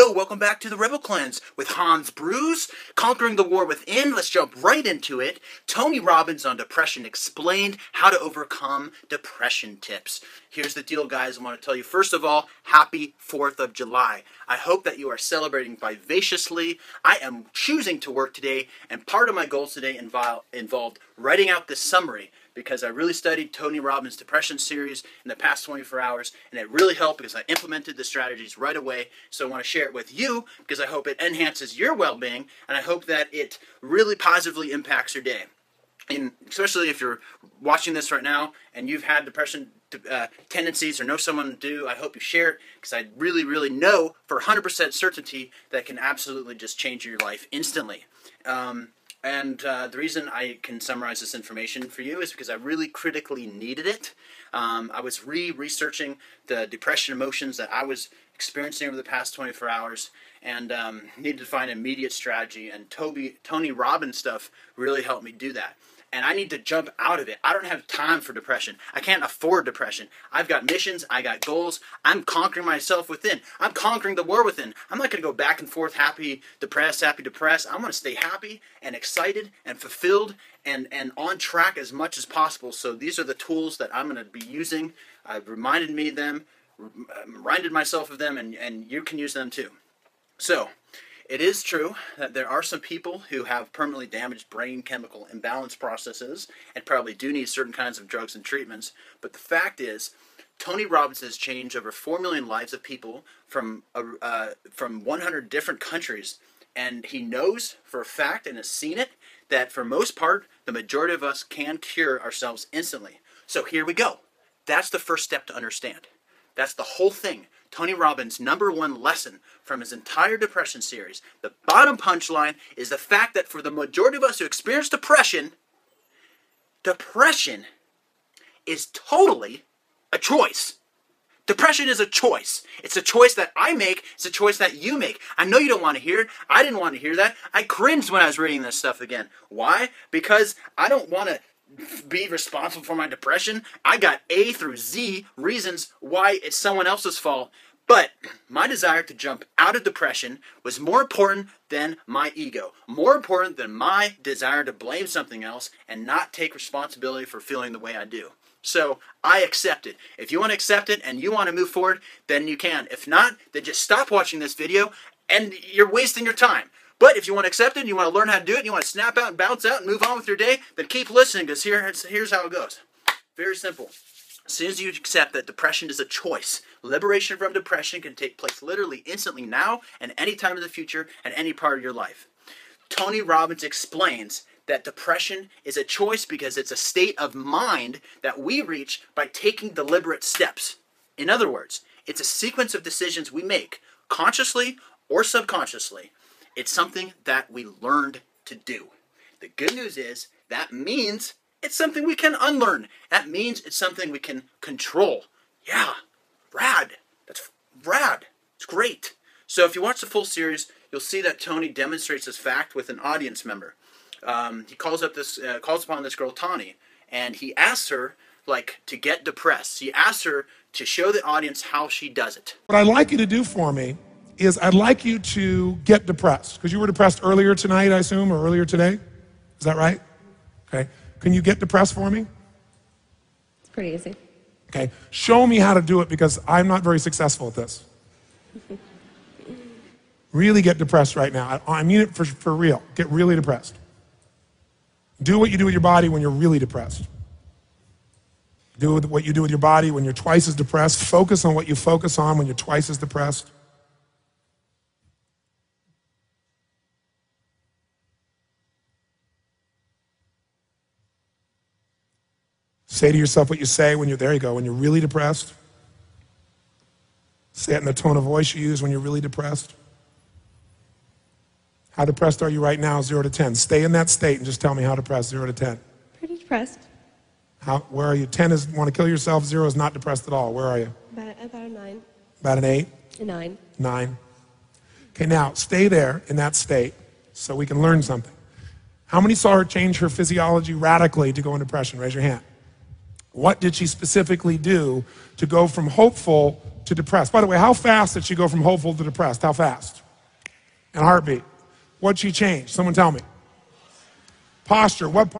Yo, welcome back to the Rebel Cleanse with Hans Bruce, Conquering the War Within. Let's jump right into it. Tony Robbins on depression explained how to overcome depression tips. Here's the deal, guys. I want to tell you, first of all, happy 4th of July. I hope that you are celebrating vivaciously. I am choosing to work today, and part of my goals today involved writing out this summary, because I really studied Tony Robbins' depression series in the past 24 hours, and it really helped because I implemented the strategies right away. So I want to share it with you because I hope it enhances your well-being, and I hope that it really positively impacts your day. And especially if you're watching this right now and you've had depression tendencies or know someone do, I hope you share it, because I really know for 100% certainty that can absolutely just change your life instantly. The reason I can summarize this information for you is because I really critically needed it. I was researching the depression emotions that I was experiencing over the past 24 hours and needed to find an immediate strategy, and Tony Robbins stuff really helped me do that. And I need to jump out of it. I don't have time for depression. I can't afford depression. I've got missions. I got goals. I'm conquering myself within. I'm conquering the war within. I'm not going to go back and forth, happy, depressed, happy, depressed. I want to stay happy and excited and fulfilled and on track as much as possible. So these are the tools that I'm going to be using. I've reminded myself of them, and you can use them too. So, it is true that there are some people who have permanently damaged brain chemical imbalance processes and probably do need certain kinds of drugs and treatments. But the fact is, Tony Robbins has changed over 4 million lives of people from 100 different countries. And he knows for a fact and has seen it that for most part, the majority of us can cure ourselves instantly. So here we go. That's the first step to understand. That's the whole thing. Tony Robbins' #1 lesson from his entire depression series. The bottom punchline is the fact that for the majority of us who experience depression is totally a choice. Depression is a choice. It's a choice that I make. It's a choice that you make. I know you don't want to hear it. I didn't want to hear that. I cringed when I was reading this stuff again. Why? Because I don't want to be responsible for my depression. I got A through Z reasons why it's someone else's fault. But my desire to jump out of depression was more important than my ego, more important than my desire to blame something else and not take responsibility for feeling the way I do. So I accept it. If you want to accept it and you want to move forward, then you can. If not, then just stop watching this video and you're wasting your time. But if you want to accept it, and you want to learn how to do it, and you want to snap out and bounce out and move on with your day, then keep listening, because here's how it goes. Very simple. As soon as you accept that depression is a choice, liberation from depression can take place literally instantly now and any time in the future and any part of your life. Tony Robbins explains that depression is a choice because it's a state of mind that we reach by taking deliberate steps. In other words, it's a sequence of decisions we make, consciously or subconsciously. It's something that we learned to do. The good news is that means it's something we can unlearn. That means it's something we can control. Yeah, rad. That's rad. It's great. So if you watch the full series, you'll see that Tony demonstrates this fact with an audience member. He calls upon this girl, Tani, and he asks her, to get depressed. He asks her to show the audience how she does it. What I'd like you to do for me is I'd like you to get depressed. Because you were depressed earlier tonight, I assume, or earlier today? Is that right? Okay. Can you get depressed for me? It's pretty easy. Okay. Show me how to do it, because I'm not very successful at this. Really get depressed right now. I mean it for real. Get really depressed. Do what you do with your body when you're really depressed. Do what you do with your body when you're twice as depressed. Focus on what you focus on when you're twice as depressed. Say to yourself what you say when there you go, when you're really depressed. Say it in the tone of voice you use when you're really depressed. How depressed are you right now, 0 to 10? Stay in that state and just tell me how depressed, 0 to 10. Pretty depressed. Where are you? 10 is want to kill yourself, 0 is not depressed at all. Where are you? About a 9. About an 8? A 9. 9. Okay, now stay there in that state so we can learn something. How many saw her change her physiology radically to go into depression? Raise your hand. What did she specifically do to go from hopeful to depressed? By the way, how fast did she go from hopeful to depressed? How fast? And heartbeat. What'd she change? Someone tell me. Posture. What?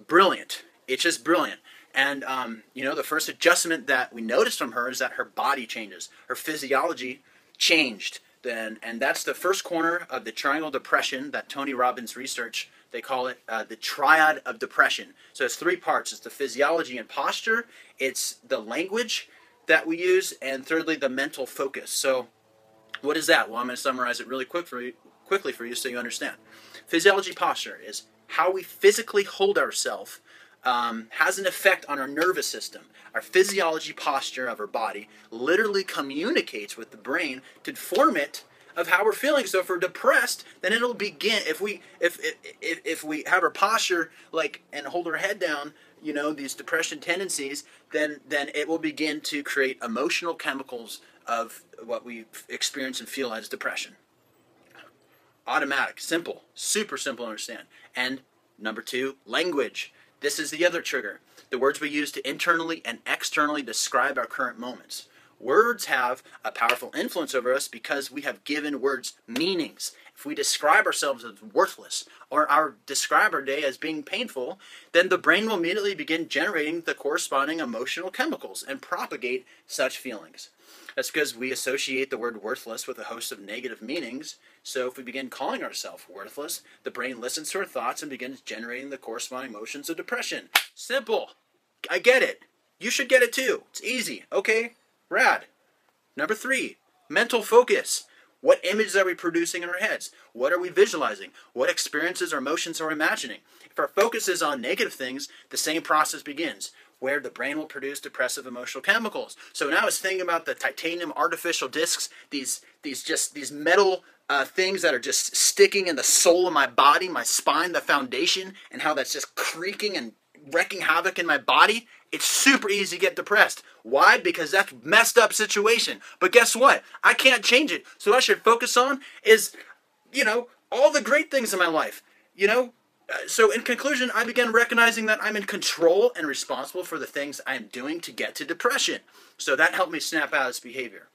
Brilliant. It's just brilliant. And, the first adjustment that we noticed from her is that her body changes. Her physiology changed. And that's the first corner of the triangle depression that Tony Robbins research. They call it the triad of depression. So it's three parts. It's the physiology and posture. It's the language that we use. And thirdly, the mental focus. So what is that? Well, I'm going to summarize it really quickly for you so you understand. Physiology posture is how we physically hold ourselves has an effect on our nervous system. Our physiology posture of our body literally communicates with the brain to inform it of how we're feeling. So if we're depressed, then it'll begin. If we have our posture and hold our head down, these depression tendencies, then it will begin to create emotional chemicals of what we experience and feel as depression. Automatic, simple, super simple to understand. And number two, language. This is the other trigger. The words we use to internally and externally describe our current moments. Words have a powerful influence over us because we have given words meanings. If we describe ourselves as worthless or describe our day as being painful, then the brain will immediately begin generating the corresponding emotional chemicals and propagate such feelings. That's because we associate the word worthless with a host of negative meanings. So if we begin calling ourselves worthless, the brain listens to our thoughts and begins generating the corresponding emotions of depression. Simple. I get it. You should get it too. It's easy. Okay? Rad. Number three, mental focus. What images are we producing in our heads? What are we visualizing? What experiences or emotions are we imagining? If our focus is on negative things, the same process begins, where the brain will produce depressive emotional chemicals. So now I was thinking about the titanium artificial discs, these metal things that are just sticking in the soul of my body, my spine, the foundation, and how that's just creaking and wreaking havoc in my body. It's super easy to get depressed. Why? Because that's a messed up situation. But guess what? I can't change it. So what I should focus on is, all the great things in my life. So in conclusion, I began recognizing that I'm in control and responsible for the things I'm doing to get to depression. So that helped me snap out of this behavior.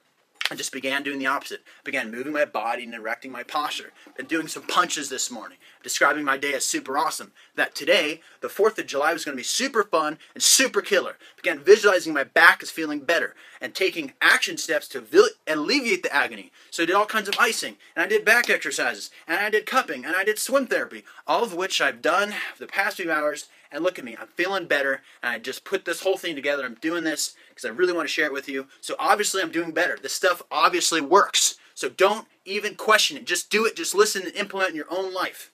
I just began doing the opposite. Began moving my body and erecting my posture. Been doing some punches this morning. Describing my day as super awesome. That today, the 4th of July, was going to be super fun and super killer. Began visualizing my back is feeling better. And taking action steps to alleviate the agony. So I did all kinds of icing. And I did back exercises. And I did cupping. And I did swim therapy. All of which I've done for the past few hours. And look at me, I'm feeling better, and I just put this whole thing together. I'm doing this because I really want to share it with you. So obviously I'm doing better. This stuff obviously works. So don't even question it. Just do it. Just listen and implement in your own life.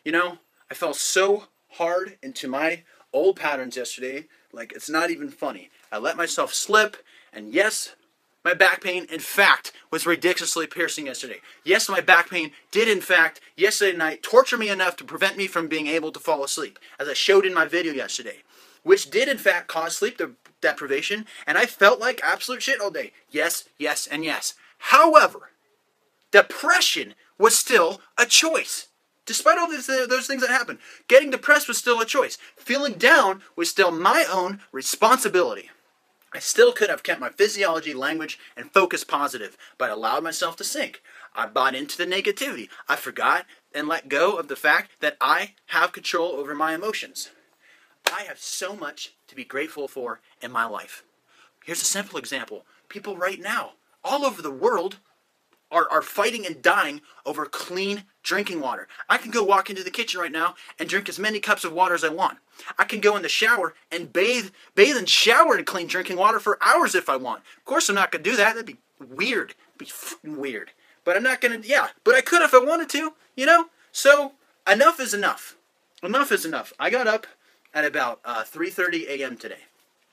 I fell so hard into my old patterns yesterday, like it's not even funny. I let myself slip, and yes, my back pain, in fact, was ridiculously piercing yesterday. Yes, my back pain did, in fact, yesterday night, torture me enough to prevent me from being able to fall asleep, as I showed in my video yesterday, which did, in fact, cause sleep deprivation, and I felt like absolute shit all day. Yes, yes, and yes. However, depression was still a choice. Despite all those things that happened, getting depressed was still a choice. Feeling down was still my own responsibility. I still could have kept my physiology, language, and focus positive, but allowed myself to sink. I bought into the negativity. I forgot and let go of the fact that I have control over my emotions. I have so much to be grateful for in my life. Here's a simple example. People right now, all over the world, are fighting and dying over clean drinking water. I can go walk into the kitchen right now and drink as many cups of water as I want. I can go in the shower and bathe and shower in clean drinking water for hours if I want. Of course I'm not going to do that. That'd be weird. It'd be fucking weird. But I'm not going to, but I could if I wanted to, So enough is enough. Enough is enough. I got up at about 3:30 a.m. today.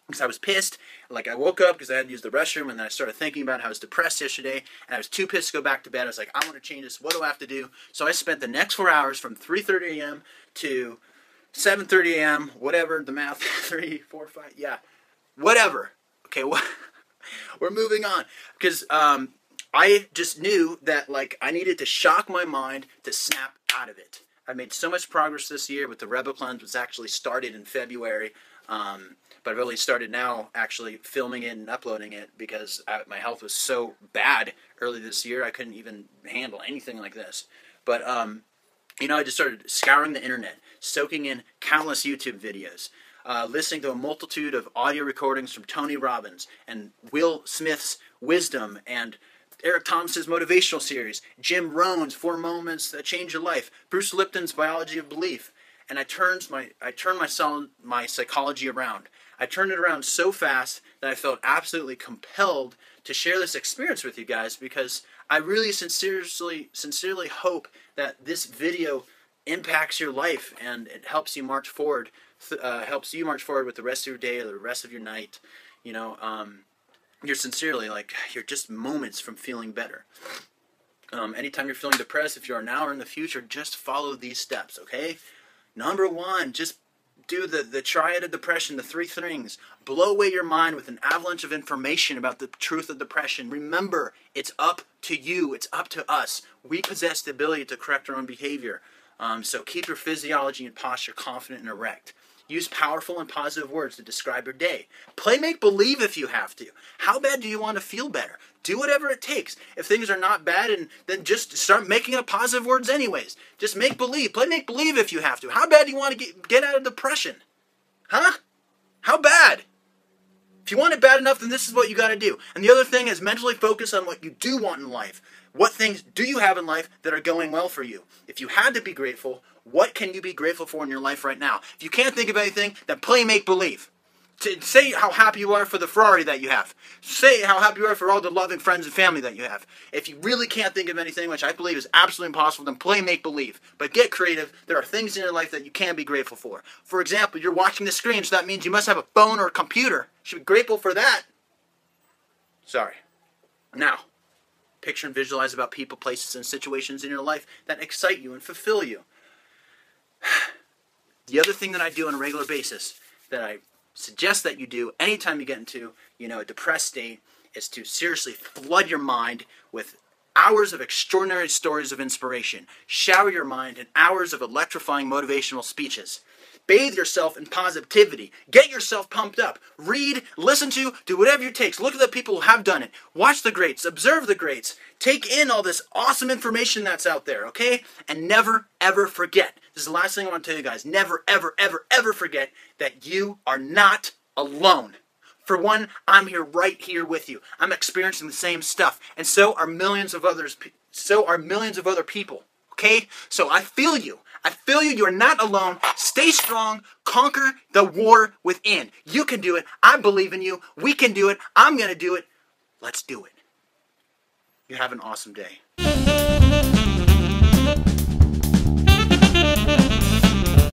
Because I was pissed. I woke up because I had to use the restroom, and then I started thinking about how I was depressed yesterday, and I was too pissed to go back to bed. I was like, I want to change this. What do I have to do? So I spent the next 4 hours from 3:30 a.m. to 7:30 a.m., whatever, the math, 3, 4, 5, whatever. Okay, we're moving on. Because I just knew that, I needed to shock my mind to snap out of it. I made so much progress this year with the Rebel Cleanse, which actually started in February. But I've only started now actually filming it and uploading it because my health was so bad early this year I couldn't even handle anything like this. But I just started scouring the internet, soaking in countless YouTube videos, listening to a multitude of audio recordings from Tony Robbins and Will Smith's wisdom and Eric Thomas's motivational series, Jim Rohn's 4 Moments That Change Your Life, Bruce Lipton's Biology of Belief, and I turned my psychology around. I turned it around so fast that I felt absolutely compelled to share this experience with you guys because I really sincerely hope that this video impacts your life and it helps you march forward, with the rest of your day or the rest of your night. You're just moments from feeling better. Anytime you're feeling depressed, if you are now or in the future, just follow these steps, okay? Number 1, just do the triad of depression, the 3 things. Blow away your mind with an avalanche of information about the truth of depression. Remember, it's up to you. It's up to us. We possess the ability to correct our own behavior. So keep your physiology and posture confident and erect. Use powerful and positive words to describe your day. Play make-believe if you have to. How bad do you want to feel better? Do whatever it takes. If things are not bad, then just start making up positive words anyways. Just make-believe. Play make-believe if you have to. How bad do you want to get out of depression? Huh? How bad? If you want it bad enough, then this is what you got to do. And the other thing is mentally focus on what you do want in life. What things do you have in life that are going well for you? If you had to be grateful, what can you be grateful for in your life right now? If you can't think of anything, then play make-believe. Say how happy you are for the Ferrari that you have. Say how happy you are for all the loving friends and family that you have. If you really can't think of anything, which I believe is absolutely impossible, then play make-believe. But get creative. There are things in your life that you can be grateful for. For example, you're watching the screen, so that means you must have a phone or a computer. You should be grateful for that. Sorry. Now, picture and visualize about people, places, and situations in your life that excite you and fulfill you. The other thing that I do on a regular basis that I suggest that you do anytime you get into, a depressed state is to seriously flood your mind with hours of extraordinary stories of inspiration. Shower your mind in hours of electrifying motivational speeches. Bathe yourself in positivity. Get yourself pumped up. Read, listen to, do whatever it takes. Look at the people who have done it. Watch the greats. Observe the greats. Take in all this awesome information that's out there, okay? And never, ever forget. This is the last thing I want to tell you guys. Never, ever, ever, ever forget that you are not alone. For one, I'm right here with you. I'm experiencing the same stuff. And so are millions of other people. Okay? So I feel you. You are not alone. Stay strong. Conquer the war within. You can do it. I believe in you. We can do it. I'm going to do it. Let's do it. You have an awesome day.